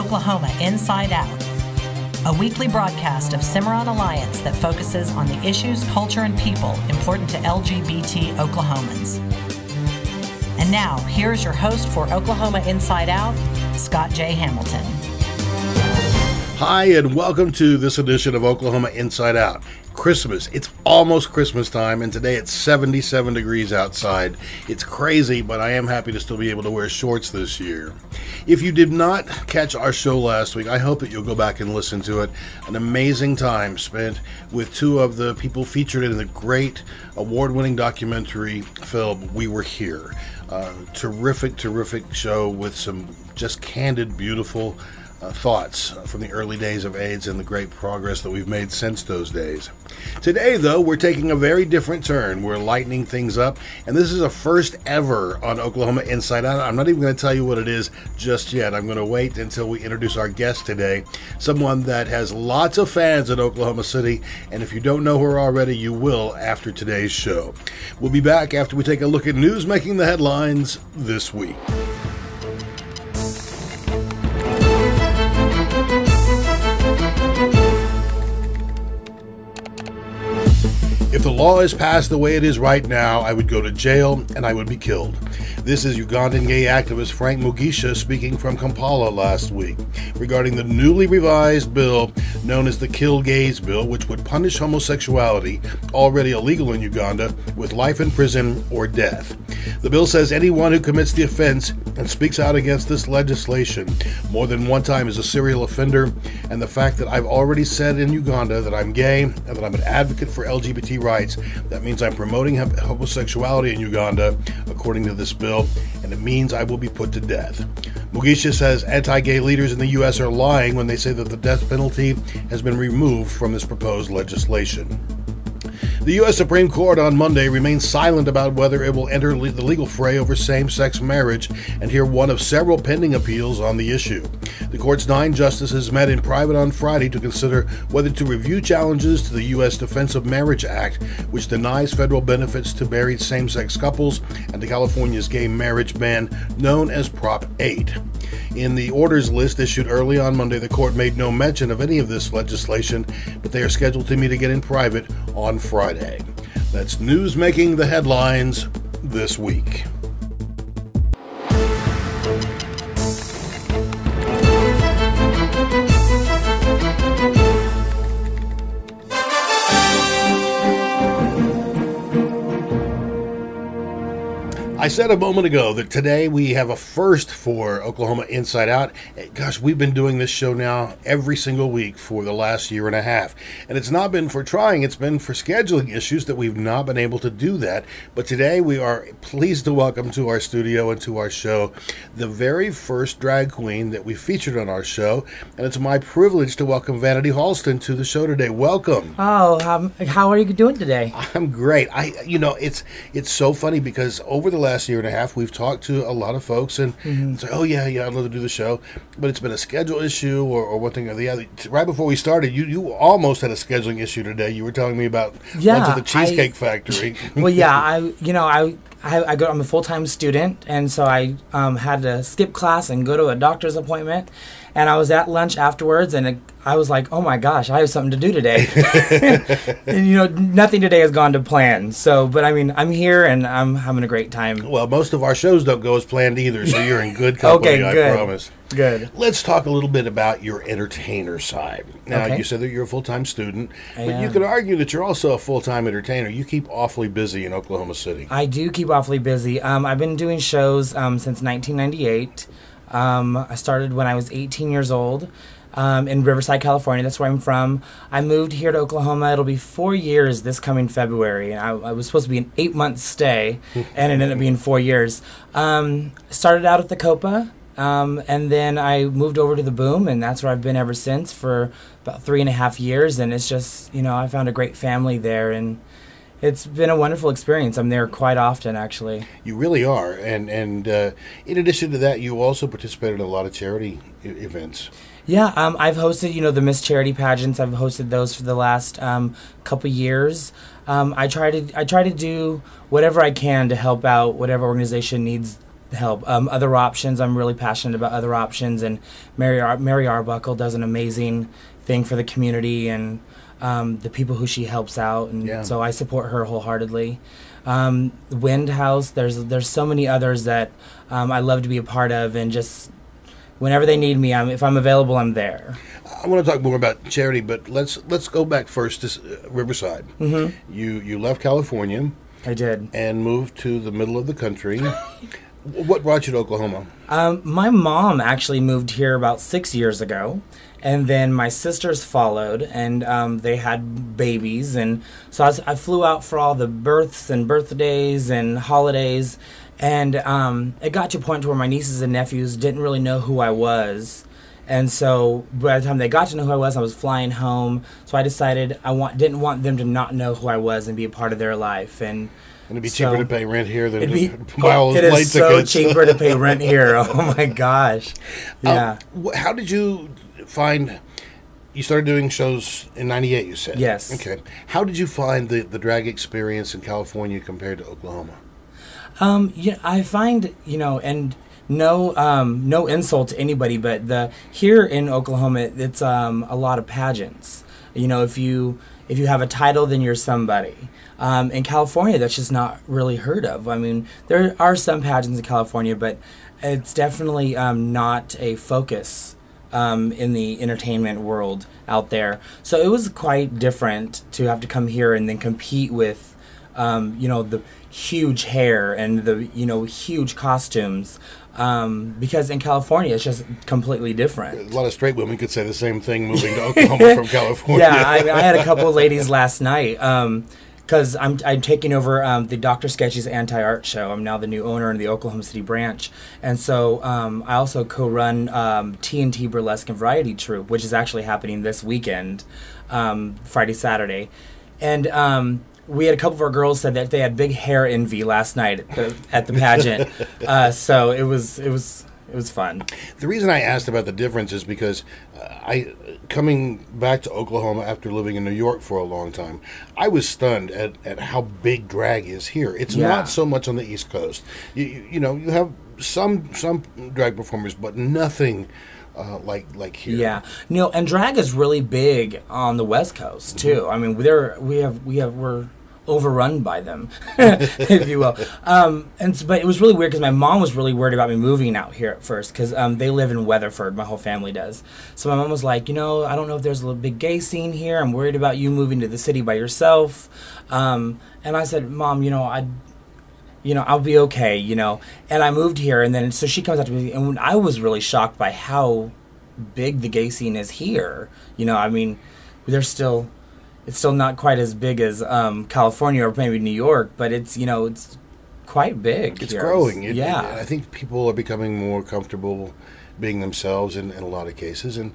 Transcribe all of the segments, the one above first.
Oklahoma Inside Out, a weekly broadcast of Cimarron Alliance that focuses on the issues, culture, and people important to LGBT Oklahomans. And now, here's your host for Oklahoma Inside Out, Scott J. Hamilton. Hi, and welcome to this edition of Oklahoma Inside Out. Christmas. It's almost Christmas time, and today it's 77 degrees outside. It's crazy, but I am happy to still be able to wear shorts this year. If you did not catch our show last week, I hope that you'll go back and listen to it. An amazing time spent with two of the people featured in the great award-winning documentary film, We Were Here. Terrific show with some just candid, beautiful thoughts from the early days of AIDS and the great progress that we've made since those days. Today, though, we're taking a very different turn. We're lightening things up, and this is a first ever on Oklahoma Inside Out. I'm not even going to tell you what it is just yet. I'm going to wait until we introduce our guest today, someone that has lots of fans in Oklahoma City, and if you don't know her already, you will after today's show. We'll be back after we take a look at news making the headlines this week. If the law is passed the way it is right now, I would go to jail and I would be killed. This is Ugandan gay activist Frank Mugisha speaking from Kampala last week regarding the newly revised bill known as the Kill Gays Bill, which would punish homosexuality, already illegal in Uganda, with life in prison or death. The bill says anyone who commits the offense and speaks out against this legislation more than one time is a serial offender, and the fact that I've already said in Uganda that I'm gay and that I'm an advocate for LGBT rights, that means I'm promoting homosexuality in Uganda, according to this bill, and it means I will be put to death. Mugisha says anti-gay leaders in the U.S. are lying when they say that the death penalty has been removed from this proposed legislation. The U.S. Supreme Court on Monday remained silent about whether it will enter the legal fray over same-sex marriage and hear one of several pending appeals on the issue. The court's 9 justices met in private on Friday to consider whether to review challenges to the U.S. Defense of Marriage Act, which denies federal benefits to married same-sex couples, and to California's gay marriage ban, known as Prop 8. In the orders list issued early on Monday, the court made no mention of any of this legislation, but they are scheduled to meet again in private on Friday. That's news making the headlines this week. I said a moment ago that today we have a first for Oklahoma Inside Out. Gosh, we've been doing this show now every single week for the last year and a half. And it's not been for trying, it's been for scheduling issues that we've not been able to do that. But today we are pleased to welcome to our studio and to our show the very first drag queen that we featured on our show. And it's my privilege to welcome Vanity Halston to the show today. Welcome. Oh, how are you doing today? I'm great. It's so funny because over the last year and a half, we've talked to a lot of folks and say, oh, yeah, I'd love to do the show. But it's been a schedule issue or one thing or the other. Right before we started, you almost had a scheduling issue today. You were telling me about lunch at the Cheesecake Factory. Well, yeah, I'm a full-time student, and so I had to skip class and go to a doctor's appointment. And I was at lunch afterwards, and I was like, oh my gosh, I have something to do today. And, nothing today has gone to plan. So, but I mean, I'm here, and I'm having a great time. Well, most of our shows don't go as planned either, so you're in good company, okay, good. I promise. Good. Let's talk a little bit about your entertainer side. Now, Okay. You said that you're a full-time student, I but you am. could argue that you're also a full-time entertainer. You keep awfully busy in Oklahoma City. I do keep awfully busy. I've been doing shows since 1998. I started when I was 18 years old in Riverside, California. That's where I'm from. I moved here to Oklahoma. It'll be 4 years this coming February. And I was supposed to be an 8-month stay, and it ended up being 4 years. Started out at the Copa, and then I moved over to the Boom, and that's where I've been ever since for about 3.5 years. And it's just, I found a great family there, and it's been a wonderful experience. I'm there quite often, actually. You really are. And in addition to that, you also participated in a lot of charity events. Yeah, I've hosted, the Miss Charity pageants. I've hosted those for the last couple years. I try to do whatever I can to help out whatever organization needs help. Other options, I'm really passionate about other options, and Mary Arbuckle does an amazing thing for the community and the people who she helps out, and so I support her wholeheartedly. Wind House, there's so many others that I love to be a part of, and just whenever they need me, if I'm available, I'm there. I want to talk more about charity, but let's go back first to Riverside. Mm-hmm. You left California. I did. And moved to the middle of the country. What brought you to Oklahoma? My mom actually moved here about 6 years ago, and then my sisters followed, and they had babies, and so I flew out for all the births and birthdays and holidays, and it got to a point where my nieces and nephews didn't really know who I was. And so by the time they got to know who I was flying home. So I decided didn't want them to not know who I was and be a part of their life. And it'd be cheaper to pay rent here than to buy all those plane tickets. It is so cheaper to pay rent here. Oh my gosh! Yeah. How did you find? You started doing shows in '98. You said yes. Okay. How did you find the drag experience in California compared to Oklahoma? Yeah, I find and. No insult to anybody, but here in Oklahoma, it's a lot of pageants. If you have a title, then you're somebody. In California, that's just not really heard of. I mean, there are some pageants in California, but it's definitely not a focus in the entertainment world out there. So it was quite different to have to come here and then compete with, the huge hair and the huge costumes. Because in California, it's just completely different. A lot of straight women could say the same thing moving to Oklahoma from California. Yeah, I had a couple of ladies last night because I'm taking over the Dr. Sketchy's Anti-Art Show. I'm now the new owner in the Oklahoma City branch. And so I also co-run TNT Burlesque and Variety Troupe, which is actually happening this weekend, Friday, Saturday. And we had a couple of our girls said that they had big hair envy last night at the pageant, so it was fun. The reason I asked about the difference is because coming back to Oklahoma after living in New York for a long time, I was stunned at how big drag is here. It's not so much on the East Coast. You have some drag performers, but nothing. Like here. Yeah. And drag is really big on the West Coast too. Mm-hmm. I mean, we're overrun by them, if you will. But it was really weird because my mom was really worried about me moving out here at first because they live in Weatherford. My whole family does. So my mom was like, I don't know if there's a little big gay scene here. I'm worried about you moving to the city by yourself. And I said, Mom, I'll be okay, And I moved here, and then so she comes out to me, and I was really shocked by how big the gay scene is here. I mean, it's still not quite as big as California or maybe New York, but it's quite big. It's growing. I think people are becoming more comfortable being themselves in a lot of cases, and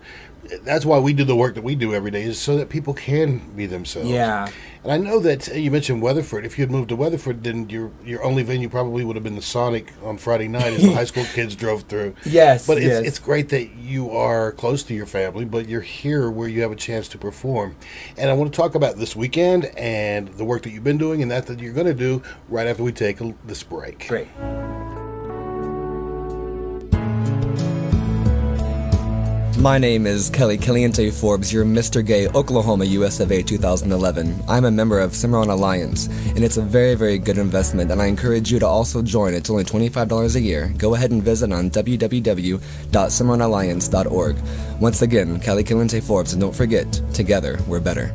that's why we do the work that we do every day, is so that people can be themselves. Yeah. And I know that you mentioned Weatherford. If you had moved to Weatherford, then your only venue probably would have been the Sonic on Friday night as the high school kids drove through. Yes. But it's great that you are close to your family, but you're here where you have a chance to perform. And I want to talk about this weekend and the work that you've been doing and that you're going to do right after we take this break. Great. My name is Kelly Caliente Forbes, your Mr. Gay Oklahoma US of A 2011. I'm a member of Cimarron Alliance, and it's a very, very good investment, and I encourage you to also join. It's only $25 a year. Go ahead and visit on www.cimarronalliance.org. Once again, Kelly Caliente Forbes, and don't forget, together, we're better.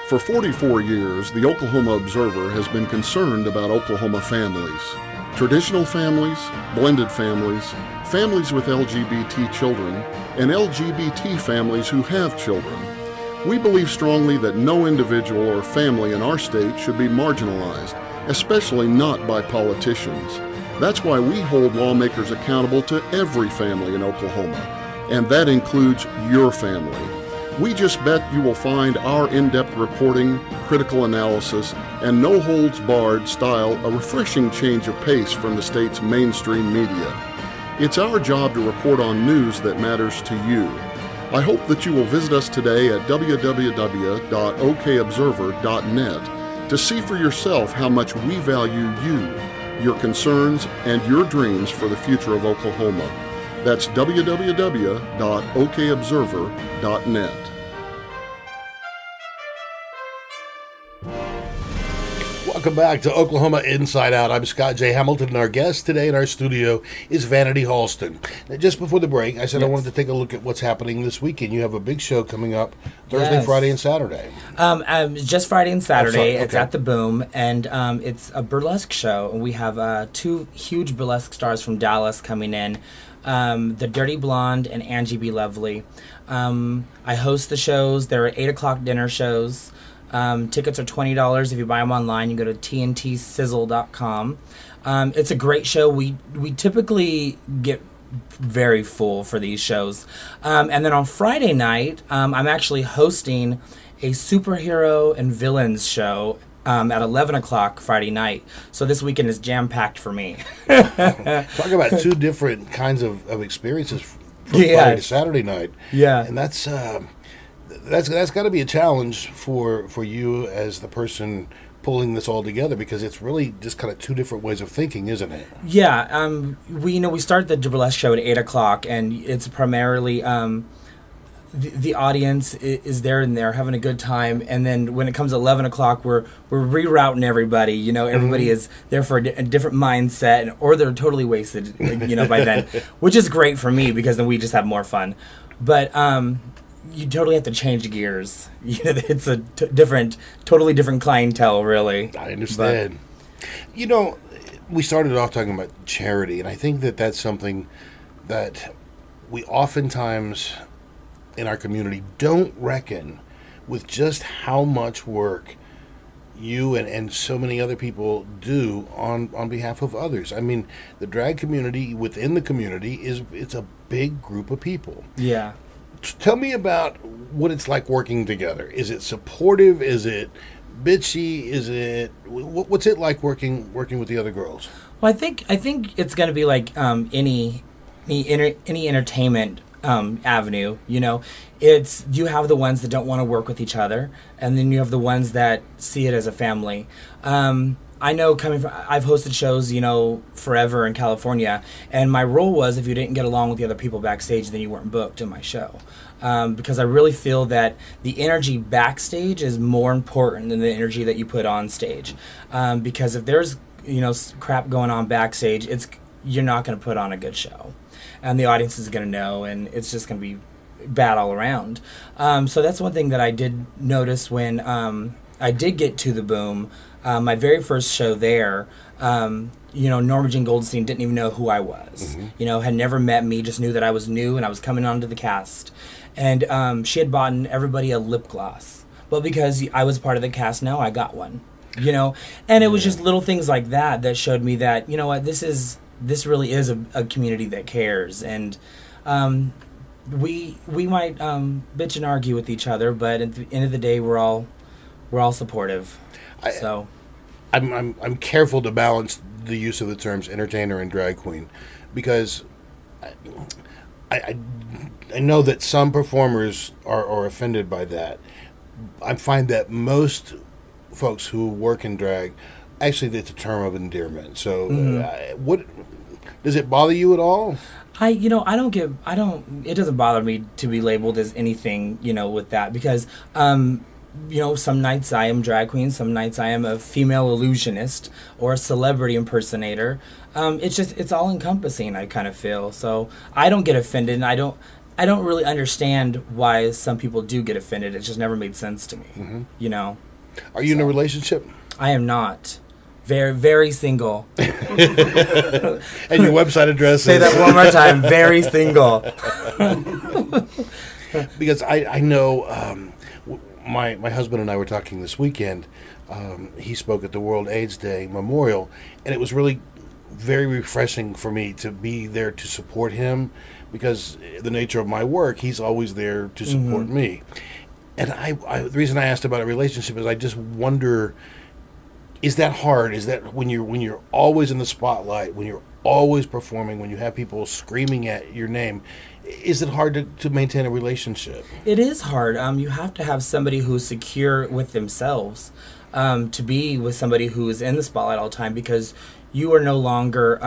For 44 years, the Oklahoma Observer has been concerned about Oklahoma families. Traditional families, blended families, families with LGBT children, and LGBT families who have children. We believe strongly that no individual or family in our state should be marginalized, especially not by politicians. That's why we hold lawmakers accountable to every family in Oklahoma, and that includes your family. We just bet you will find our in-depth reporting, critical analysis, and no-holds-barred style a refreshing change of pace from the state's mainstream media. It's our job to report on news that matters to you. I hope that you will visit us today at www.okobserver.net to see for yourself how much we value you, your concerns, and your dreams for the future of Oklahoma. That's www.okobserver.net. Welcome back to Oklahoma Inside Out. I'm Scott J. Hamilton, and our guest today in our studio is Vanity Halston. Now, just before the break, I said I wanted to take a look at what's happening this weekend. You have a big show coming up Thursday, Friday, and Saturday. Just Friday and Saturday. Okay. It's at the Boom, and it's a burlesque show. And we have two huge burlesque stars from Dallas coming in, the Dirty Blonde and Angie B. Lovely. I host the shows. There are 8 o'clock dinner shows. Tickets are $20. If you buy them online, you go to tntsizzle.com. It's a great show. We typically get very full for these shows. And then on Friday night, I'm actually hosting a superhero and villains show at 11 o'clock Friday night. So this weekend is jam-packed for me. Talk about two different kinds of experiences from Friday to Saturday night. Yeah. And that's got to be a challenge for you as the person pulling this all together, because it's really just kind of two different ways of thinking, isn't it? Yeah. We start the burlesque show at 8 o'clock, and it's primarily the audience is there and they're having a good time, and then when it comes to 11 o'clock, we're rerouting everybody. Everybody is there for a different mindset, or they're totally wasted. By then, which is great for me because then we just have more fun. But you totally have to change gears. It's a totally different clientele, really. I understand. We started off talking about charity, and I think that that's something that we oftentimes in our community don't reckon with just how much work you and so many other people do on behalf of others. I mean, the drag community within the community it's a big group of people. Yeah. Tell me about what it's like working together. Is it supportive? Is it bitchy? Is it what's it like working with the other girls? Well, I think it's going to be like any entertainment avenue. It's you have the ones that don't want to work with each other, and then you have the ones that see it as a family. I know I've hosted shows, forever in California, and my role was if you didn't get along with the other people backstage, then you weren't booked in my show. Because I really feel that the energy backstage is more important than the energy that you put on stage. Because if there's, crap going on backstage, you're not going to put on a good show. And the audience is going to know, and it's just going to be bad all around. So that's one thing that I did notice when I did get to the Boom. My very first show there, Norma Jean Goldstein didn't even know who I was. Mm-hmm. Had never met me, just knew that I was new and I was coming onto the cast. And she had bought everybody a lip gloss. But because I was part of the cast now, I got one. And it was just little things like that showed me that, this really is a community that cares. And we might bitch and argue with each other, but at the end of the day, we're all supportive. I'm careful to balance the use of the terms entertainer and drag queen, because I know that some performers are offended by that. I find that most folks who work in drag, actually, it's a term of endearment. So, what does it bother you at all? It doesn't bother me to be labeled as anything, with that, because some nights I am drag queen, some nights I am a female illusionist or a celebrity impersonator. It's all encompassing, I kind of feel. So I don't get offended, and I don't really understand why some people do get offended. It just never made sense to me. Mm-hmm. Are you in a relationship? I am not. Very, very single. And your website address Say that one more time. Very single. Because I know my husband and I were talking this weekend. He spoke at the World AIDS Day Memorial, and it was really very refreshing for me to be there to support him, because the nature of my work, he's always there to support me. And the reason I asked about a relationship is I just wonder, is that hard? Is that when you're always in the spotlight, when you're always performing, when you have people screaming at your name, is it hard to maintain a relationship? It is hard. You have to have somebody who's secure with themselves to be with somebody who is in the spotlight all the time, because you are no longer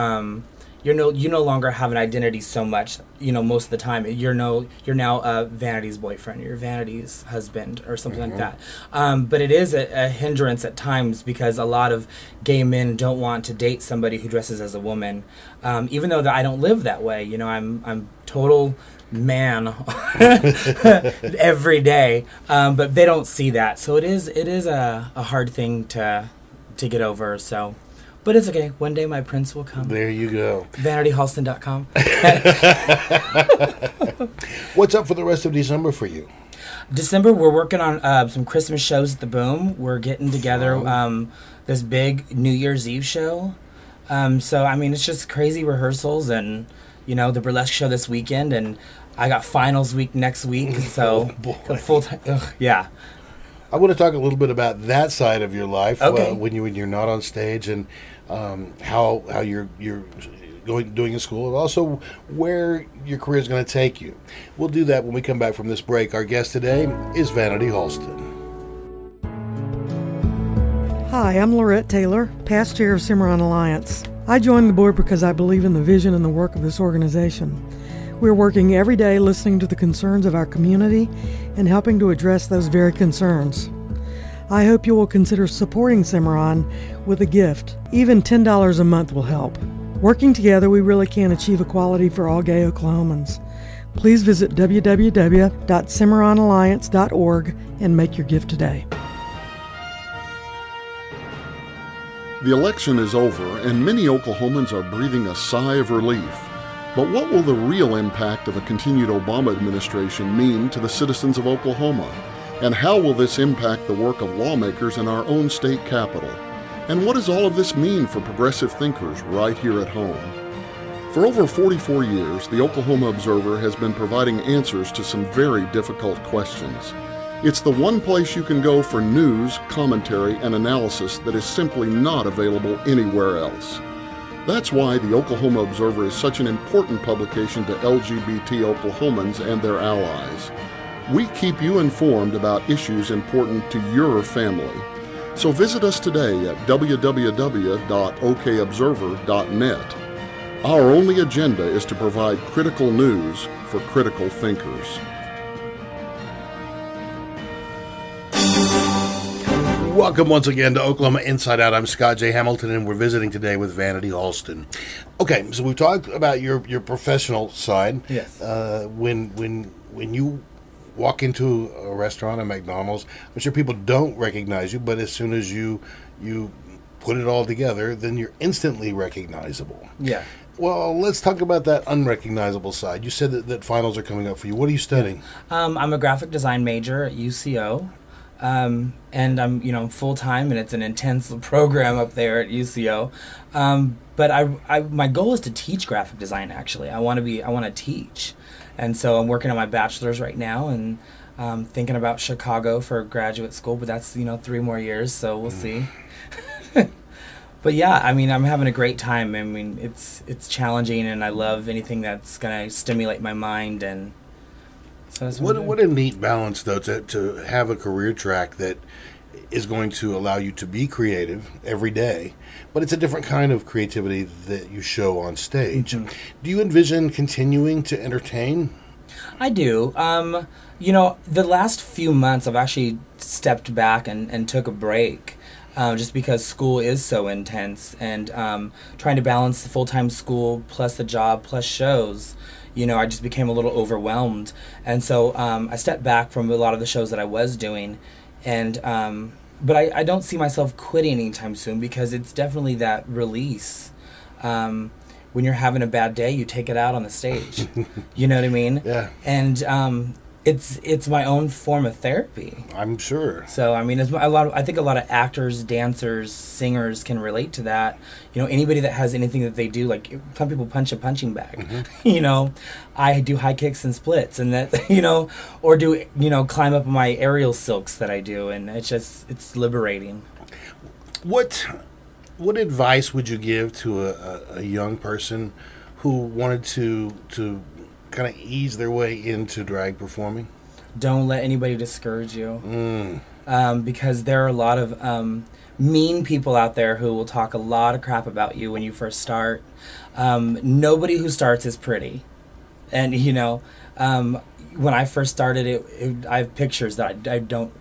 you no longer have an identity so much. Most of the time you're now Vanity's boyfriend, you're Vanity's husband, or something like that. But it is a hindrance at times, because a lot of gay men don't want to date somebody who dresses as a woman, even though I don't live that way. I'm total man every day, but they don't see that, so it is a hard thing to get over. So, but it's okay. One day my prince will come. There you go. VanityHalston.com. What's up for the rest of December for you? December, we're working on some Christmas shows at the Boom. We're getting together this big New Year's Eve show. So, it's just crazy rehearsals, and, the burlesque show this weekend, and I got finals week next week, so full time. Yeah. I want to talk a little bit about that side of your life, okay. When you're not on stage, and how you're doing in school, and also where your career is going to take you. We'll do that when we come back from this break. Our guest today is Vanity Halston. Hi, I'm Lorette Taylor, past chair of Cimarron Alliance. I joined the board because I believe in the vision and the work of this organization. We're working every day listening to the concerns of our community and helping to address those very concerns. I hope you will consider supporting Cimarron with a gift. Even $10 a month will help. Working together, we really can achieve equality for all gay Oklahomans. Please visit www.cimarronalliance.org and make your gift today. The election is over, and many Oklahomans are breathing a sigh of relief. But what will the real impact of a continued Obama administration mean to the citizens of Oklahoma? And how will this impact the work of lawmakers in our own state capital? And what does all of this mean for progressive thinkers right here at home? For over 44 years, the Oklahoma Observer has been providing answers to some very difficult questions. It's the one place you can go for news, commentary, and analysis that is simply not available anywhere else. That's why the Oklahoma Observer is such an important publication to LGBT Oklahomans and their allies. We keep you informed about issues important to your family. So visit us today at www.okobserver.net. Our only agenda is to provide critical news for critical thinkers. Welcome once again to Oklahoma Inside Out. I'm Scott J. Hamilton, and we're visiting today with Vanity Halston. Okay, so we've talked about your professional side. Yes. When you walk into a restaurant at McDonald's, I'm sure people don't recognize you, but as soon as you put it all together, then you're instantly recognizable. Yeah. Well, let's talk about that unrecognizable side. You said that finals are coming up for you. What are you studying? I'm a graphic design major at UCO. And I'm full-time, and it's an intense program up there at UCO. But my goal is to teach graphic design, actually. I want to teach. And so I'm working on my bachelor's right now, and thinking about Chicago for graduate school, but that's, 3 more years, so we'll see. But yeah, I'm having a great time. It's challenging, and I love anything that's going to stimulate my mind, and so what a neat balance, though, to have a career track that is going to allow you to be creative every day, but it's a different kind of creativity that you show on stage. Mm-hmm. Do you envision continuing to entertain? I do. The last few months I've actually stepped back and took a break. Just because school is so intense, and trying to balance the full-time school plus the job plus shows, I just became a little overwhelmed. And so I stepped back from a lot of the shows that I was doing, and but I don't see myself quitting anytime soon, because it's definitely that release. When you're having a bad day, you take it out on the stage. You know what I mean? Yeah. And it's my own form of therapy. I'm sure. So I think a lot of actors, dancers, singers can relate to that. Anybody that has anything that they do, like some people punch a punching bag. Mm-hmm. I do high kicks and splits, and that or do climb up my aerial silks that I do, and it's liberating. What What advice would you give to a young person who wanted to kind of ease their way into drag performing? Don't let anybody discourage you. Because there are a lot of mean people out there who will talk a lot of crap about you when you first start. Nobody who starts is pretty. And, when I first started, I have pictures that I don't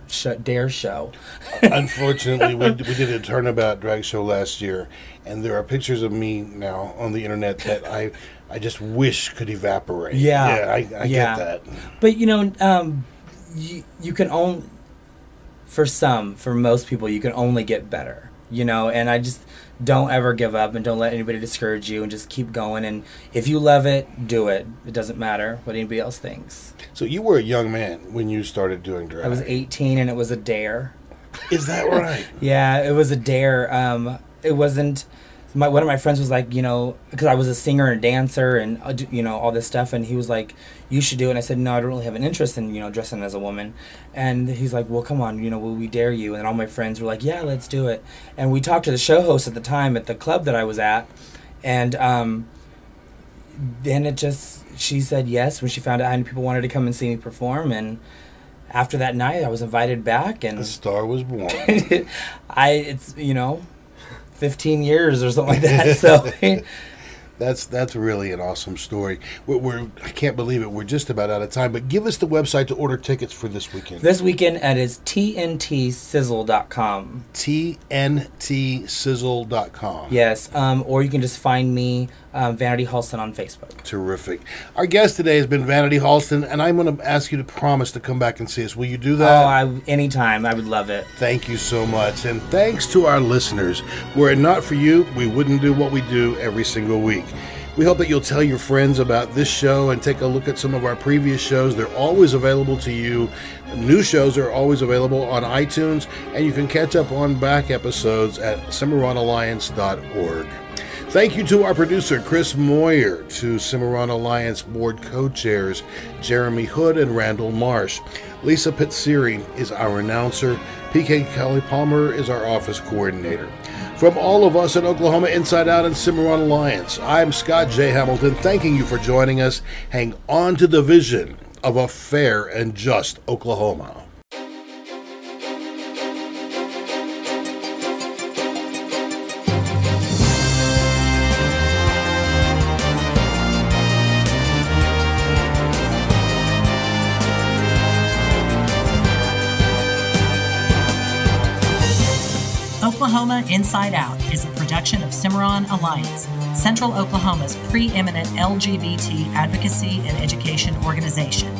dare show. Unfortunately, we did a turnabout drag show last year, and there are pictures of me now on the internet that I just wish could evaporate. Yeah. I get that. But, you can only, for most people, you can only get better, and I just don't ever give up and don't let anybody discourage you and just keep going. And if you love it, do it. It doesn't matter what anybody else thinks. So you were a young man when you started doing drag. I was 18 and it was a dare. Is that right? Yeah, it was a dare. It wasn't... one of my friends was like, because I was a singer and dancer and, all this stuff. And he was like, you should do it. And I said, no, I don't really have an interest in, dressing as a woman. And he's like, well, come on, will we dare you? And all my friends were like, yeah, let's do it. And we talked to the show host at the time at the club that I was at. And then she said yes when she found out how many people wanted to come and see me perform. And after that night, I was invited back. And the star was born. 15 years or something like that. So that's really an awesome story. I can't believe it. We're just about out of time, but give us the website to order tickets for this weekend. This weekend it is tntsizzle.com. tntsizzle.com. Yes, or you can just find me, Vanity Halston, on Facebook. Terrific. Our guest today has been Vanity Halston, and I'm going to ask you to promise to come back and see us. Will you do that? Oh, anytime. I would love it. Thank you so much, and thanks to our listeners. Were it not for you, we wouldn't do what we do every single week. We hope that you'll tell your friends about this show and take a look at some of our previous shows. They're always available to you. New shows are always available on iTunes, and you can catch up on back episodes at CimarronAlliance.org. Thank you to our producer, Chris Moyer, to Cimarron Alliance board co-chairs, Jeremy Hood and Randall Marsh. Lisa Pizzeri is our announcer. PK Kelly Palmer is our office coordinator. From all of us at Oklahoma Inside Out and Cimarron Alliance, I'm Scott J. Hamilton, thanking you for joining us. Hang on to the vision of a fair and just Oklahoma. Oklahoma Inside Out is a production of Cimarron Alliance, Central Oklahoma's preeminent LGBT advocacy and education organization.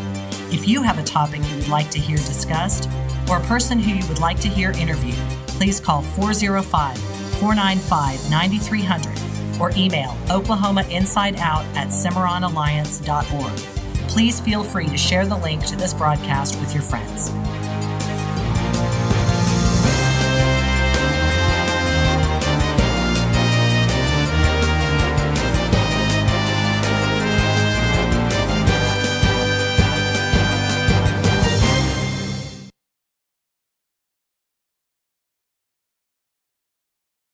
If you have a topic you would like to hear discussed or a person who you would like to hear interviewed, please call 405-495-9300 or email oklahomainsideout@cimarronalliance.org. Please feel free to share the link to this broadcast with your friends.